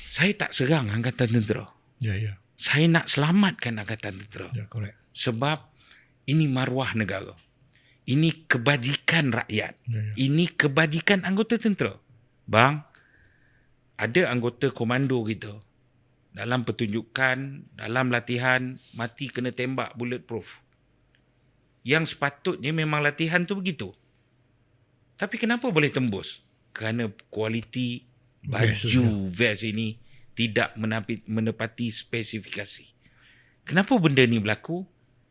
Saya tak serang Angkatan Tentera. Ya. Saya nak selamatkan Angkatan Tentera. Ya, correct. Sebab ini maruah negara. Ini kebajikan rakyat. Ya. Ini kebajikan anggota tentera. Bang, ada anggota komando kita dalam pertunjukan, dalam latihan, mati kena tembak bulletproof. Yang sepatutnya memang latihan tu begitu. Tapi kenapa boleh tembus? Kerana kualiti baju vest ini tidak menepati spesifikasi. Kenapa benda ni berlaku?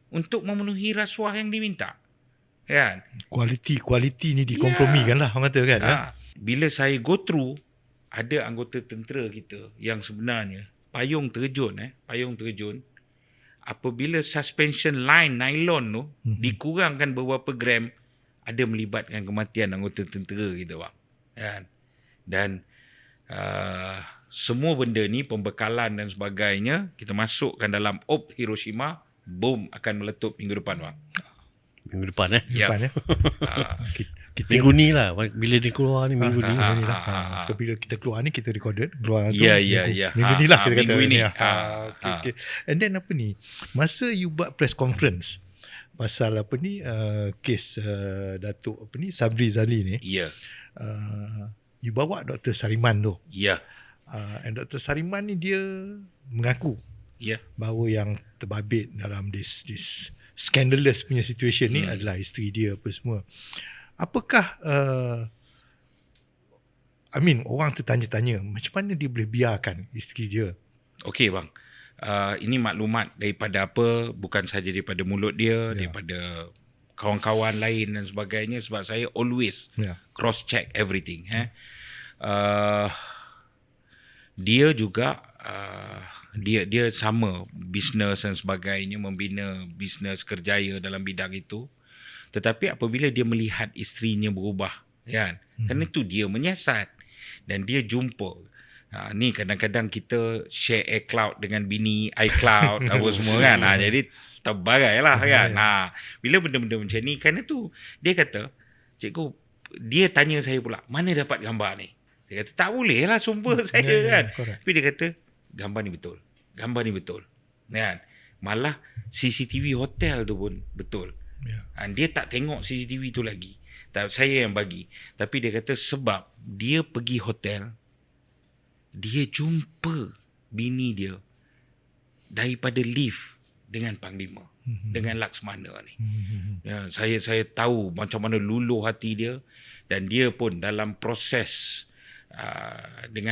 Untuk memenuhi rasuah yang diminta. Kan? Kualiti ni dikompromikan lah orang kata kan. Bila saya go through, ada anggota tentera kita yang sebenarnya payung terjun apabila suspension line nylon tu dikurangkan beberapa gram, ada melibatkan kematian anggota tentera kita bang. Kan? Dan semua benda ni, pembekalan dan sebagainya, kita masukkan dalam Op Hiroshima, bom akan meletup minggu depan bang. Minggu depan Ya. Minggu ni lah. Bila dia keluar ni minggu ni. So, bila kita keluar ni, kita recorded keluar tu. Ya. Minggu ni lah kita kata. Minggu ini. Okay. And then apa ni? Masa you buat press conference pasal apa ni, kes Datuk Sabri Zali ni. Ya. You bawa Dr. Sariman tu. Ya. And Dr. Sariman ni dia mengaku bahawa yang terbabit dalam this scandalous punya situation ni adalah isteri dia apa semua. Apakah orang tertanya-tanya macam mana dia boleh biarkan isteri dia? Okey bang. Ini maklumat daripada bukan saja daripada mulut dia, daripada kawan-kawan lain dan sebagainya, sebab saya always cross check everything. Dia juga dia sama bisnes dan sebagainya, membina bisnes kerjaya dalam bidang itu. Tetapi apabila dia melihat isterinya berubah, kan, kerana itu dia menyiasat dan dia jumpa. Ni kadang-kadang kita share iCloud dengan bini iCloud apa semua kan. Jadi terbagai lah kan. Bila benda-benda macam ni, kerana tu dia kata, cikgu, dia tanya saya pula, mana dapat gambar ni? Dia kata, tak boleh lah sumpah saya kan. Tapi dia kata, gambar ni betul. Kan? Malah CCTV hotel tu pun betul. Dia tak tengok CCTV tu lagi. Saya yang bagi. Tapi dia kata sebab dia pergi hotel, dia jumpa bini dia daripada lift dengan Panglima, dengan Laksmana ni. Saya tahu macam mana luluh hati dia, dan dia pun dalam proses dengan